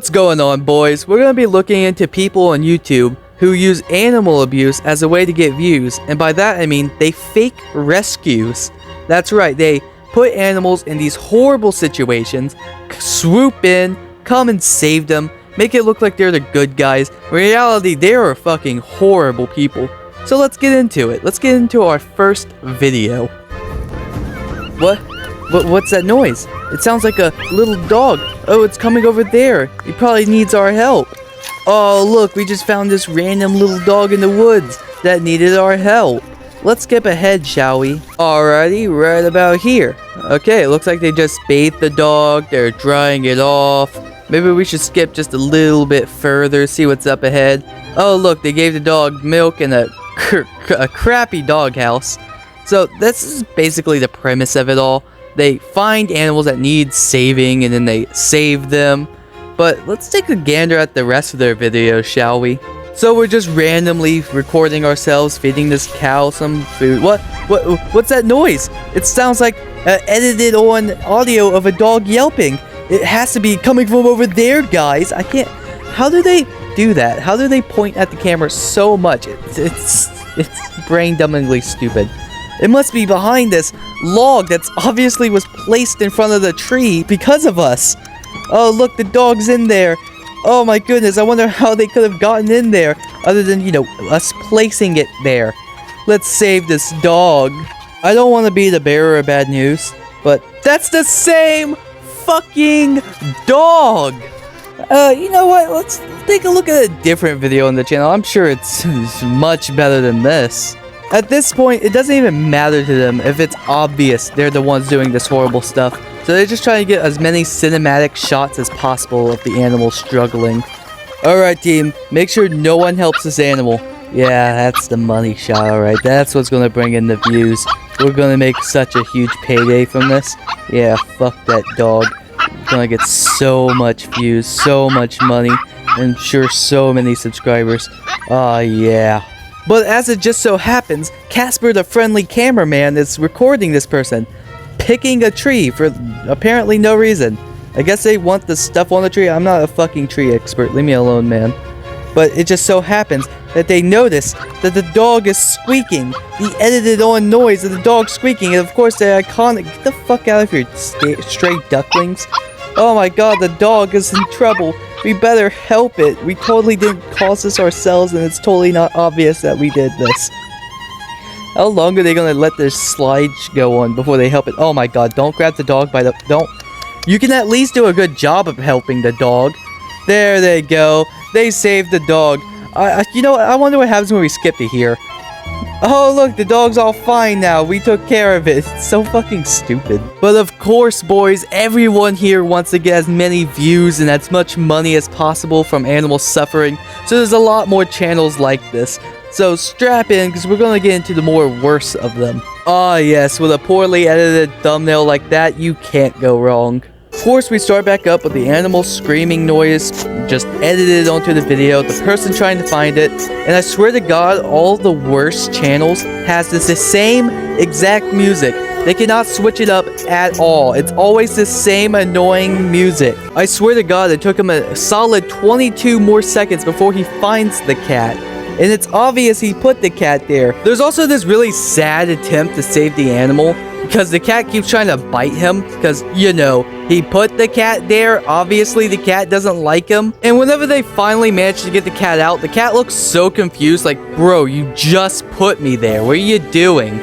What's going on, boys? We're going to be looking into people on YouTube who use animal abuse as a way to get views, and by that I mean they fake rescues. That's right, they put animals in these horrible situations, swoop in, come and save them, make it look like they're the good guys. In reality, they are fucking horrible people. So let's get into it. Let's get into our first video. What's that noise? It sounds like a little dog. Oh, it's coming over there. He probably needs our help. Oh, look, we just found this random little dog in the woods that needed our help. Let's skip ahead, shall we? Alrighty, right about here. Okay, it looks like they just bathed the dog. They're drying it off. Maybe we should skip just a little bit further, see what's up ahead. Oh, look, they gave the dog milk in a crappy doghouse. So this is basically the premise of it all. They find animals that need saving and then they save them. But let's take a gander at the rest of their videos, shall we? So we're just randomly recording ourselves feeding this cow some food. What's that noise? It sounds like edited on audio of a dog yelping. It has to be coming from over there, guys. I can't. How do they do that? How do they point at the camera so much? It's brain-dumbingly stupid. It must be behind this log that's obviously was placed in front of the tree because of us. Oh, look, the dog's in there. Oh my goodness, I wonder how they could have gotten in there other than, you know, us placing it there. Let's save this dog. I don't want to be the bearer of bad news, but that's the same fucking dog. You know what? Let's take a look at a different video on the channel. I'm sure it's much better than this. At this point, it doesn't even matter to them if it's obvious they're the ones doing this horrible stuff. So they're just trying to get as many cinematic shots as possible of the animal struggling. Alright, team, make sure no one helps this animal. Yeah, that's the money shot, alright. That's what's gonna bring in the views. We're gonna make such a huge payday from this. Yeah, fuck that dog. We're gonna get so much views, so much money, and sure so many subscribers. Oh yeah. But as it just so happens, Casper the friendly cameraman is recording this person picking a tree for apparently no reason. I guess they want the stuff on the tree. I'm not a fucking tree expert. Leave me alone, man. But it just so happens that they notice that the dog is squeaking. The edited on noise of the dog squeaking. And of course, the iconic... Get the fuck out of here, stray ducklings. Oh my god, the dog is in trouble. We better help it. We totally didn't cause this ourselves, and it's totally not obvious that we did this. How long are they gonna let this slide go on before they help it? Oh my god, don't grab the dog by the... Don't... You can at least do a good job of helping the dog. There they go. They saved the dog. You know what? I wonder what happens when we skip to here. Oh, look, the dog's all fine now. We took care of it. It's so fucking stupid. But of course, boys, everyone here wants to get as many views and as much money as possible from animal suffering. So there's a lot more channels like this. So strap in, because we're going to get into the more worse of them. Ah, yes, with a poorly edited thumbnail like that, you can't go wrong. Of course, we start back up with the animal screaming noise, just edited onto the video, the person trying to find it, and I swear to God, all the worst channels has the same exact music. They cannot switch it up at all. It's always the same annoying music. I swear to God, it took him a solid 22 more seconds before he finds the cat. And it's obvious he put the cat there. There's also this really sad attempt to save the animal, because the cat keeps trying to bite him, because, you know, he put the cat there. Obviously, the cat doesn't like him. And whenever they finally manage to get the cat out, the cat looks so confused, like, bro, you just put me there. What are you doing?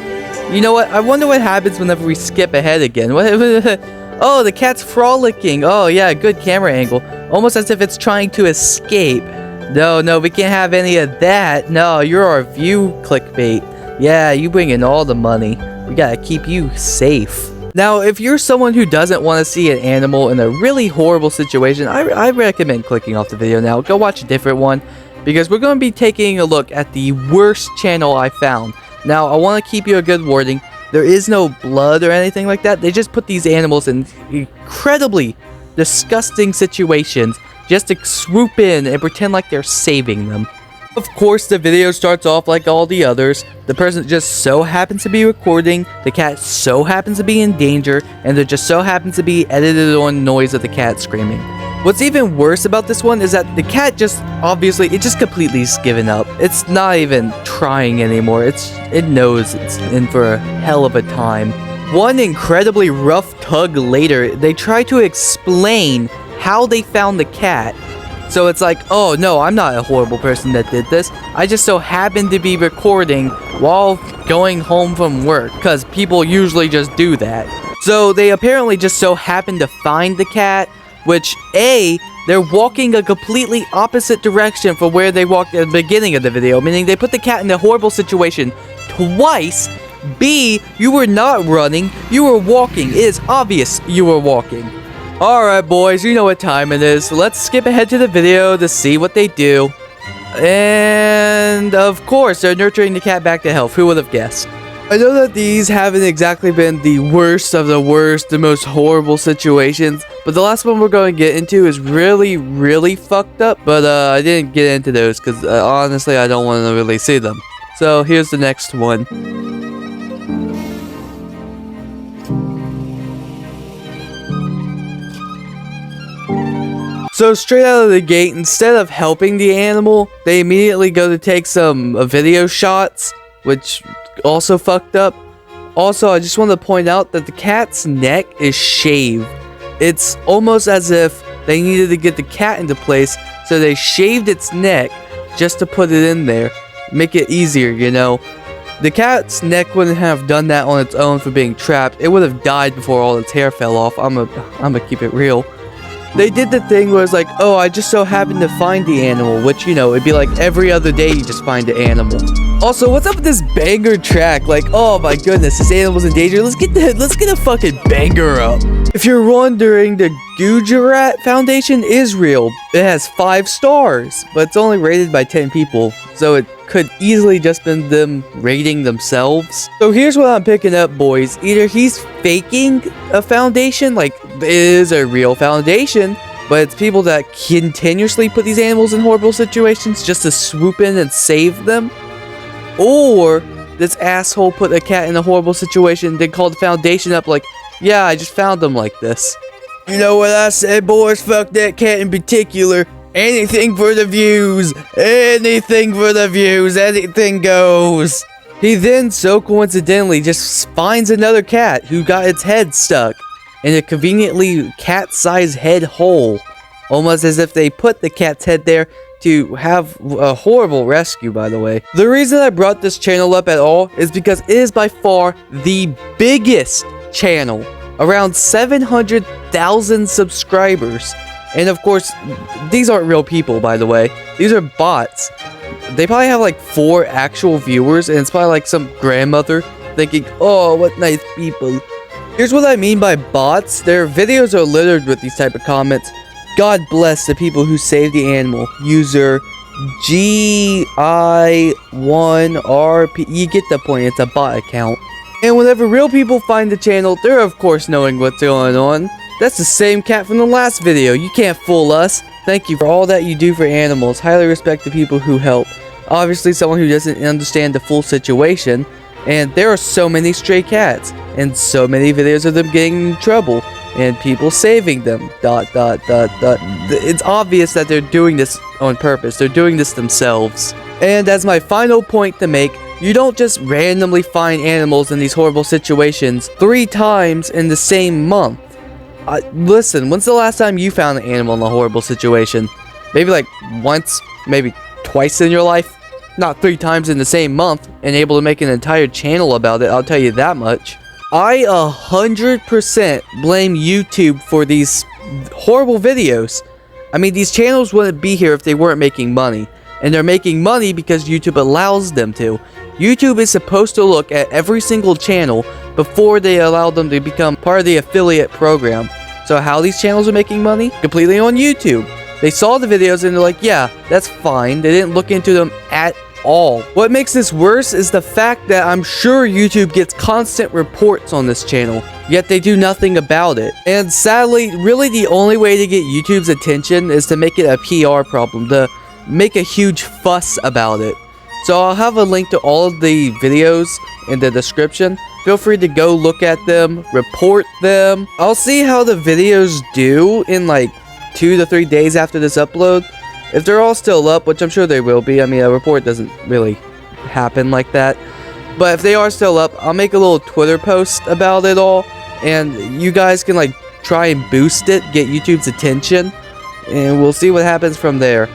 You know what? I wonder what happens whenever we skip ahead again. Oh, the cat's frolicking. Oh, yeah, good camera angle. Almost as if it's trying to escape. No, we can't have any of that. No, you're our view clickbait. Yeah, you bring in all the money. We gotta keep you safe. Now, if you're someone who doesn't want to see an animal in a really horrible situation, I recommend clicking off the video now. Go watch a different one, because we're going to be taking a look at the worst channel I found. Now, I want to keep you a good warning. There is no blood or anything like that. They just put these animals in incredibly disgusting situations just to swoop in and pretend like they're saving them. Of course, the video starts off like all the others. The person just so happens to be recording, the cat so happens to be in danger, and there just so happens to be edited on noise of the cat screaming. What's even worse about this one is that the cat just, obviously, it just completely has given up. It's not even trying anymore. It knows it's in for a hell of a time. One incredibly rough tug later, they try to explain how they found the cat. So it's like, oh no, I'm not a horrible person that did this. I just so happened to be recording while going home from work, because people usually just do that. So they apparently just so happened to find the cat, which they're walking a completely opposite direction from where they walked at the beginning of the video, meaning they put the cat in a horrible situation twice. B, you were not running, you were walking. It is obvious you were walking. Alright boys, you know what time it is. Let's skip ahead to the video to see what they do. And of course, they're nurturing the cat back to health. Who would have guessed? I know that these haven't exactly been the worst of the worst, the most horrible situations, but the last one we're going to get into is really, really fucked up. But I didn't get into those because honestly, I don't want to really see them. So here's the next one. So straight out of the gate, instead of helping the animal, they immediately go to take some video shots, which also fucked up. Also, I just want to point out that the cat's neck is shaved. It's almost as if they needed to get the cat into place, so they shaved its neck just to put it in there. Make it easier, you know. The cat's neck wouldn't have done that on its own for being trapped. It would have died before all its hair fell off. I'm gonna keep it real. They did the thing where it's like, oh, I just so happened to find the animal, which, you know, it'd be like every other day you just find an animal. Also, what's up with this banger track? Like, oh my goodness, this animal's in danger. Let's get a fucking banger up. If you're wondering, the Gujarat Foundation is real. It has 5 stars, but it's only rated by 10 people, so it could easily just been them rating themselves. So here's what I'm picking up, boys. Either he's faking a foundation, like it is a real foundation, but it's people that continuously put these animals in horrible situations just to swoop in and save them. Or this asshole put a cat in a horrible situation, then called the foundation up like, yeah, I just found them like this. You know what I said, boys? Fuck that cat in particular. Anything for the views. Anything for the views. Anything goes. He then so coincidentally just finds another cat who got its head stuck in a conveniently cat-sized head hole. Almost as if they put the cat's head there to have a horrible rescue, by the way. The reason I brought this channel up at all is because it is by far the biggest channel. Around 700,000 subscribers. And of course, these aren't real people, by the way. These are bots. They probably have like 4 actual viewers, and it's probably like some grandmother thinking, oh, what nice people. Here's what I mean by bots. Their videos are littered with these type of comments. God bless the people who saved the animal. User GI1RP. You get the point, it's a bot account. And whenever real people find the channel, they're of course knowing what's going on. That's the same cat from the last video. You can't fool us. Thank you for all that you do for animals. Highly respect the people who help. Obviously, someone who doesn't understand the full situation. And there are so many stray cats. And so many videos of them getting in trouble. And people saving them. ... It's obvious that they're doing this on purpose. They're doing this themselves. And as my final point to make, you don't just randomly find animals in these horrible situations 3 times in the same month. Listen, when's the last time you found an animal in a horrible situation? Maybe like once, maybe twice in your life? Not 3 times in the same month and able to make an entire channel about it, I'll tell you that much. I 100% blame YouTube for these horrible videos. I mean, these channels wouldn't be here if they weren't making money. And they're making money because YouTube allows them to. YouTube is supposed to look at every single channel before they allow them to become part of the affiliate program. So how these channels are making money? Completely on YouTube. They saw the videos and they're like, yeah, that's fine. They didn't look into them at all. What makes this worse is the fact that I'm sure YouTube gets constant reports on this channel, yet they do nothing about it. And sadly, really the only way to get YouTube's attention is to make it a PR problem, to make a huge fuss about it. So I'll have a link to all of the videos in the description. Feel free to go look at them, report them. I'll see how the videos do in like 2 to 3 days after this upload. If they're all still up, which I'm sure they will be, I mean, a report doesn't really happen like that. But if they are still up, I'll make a little Twitter post about it all, and you guys can like try and boost it, get YouTube's attention, and we'll see what happens from there.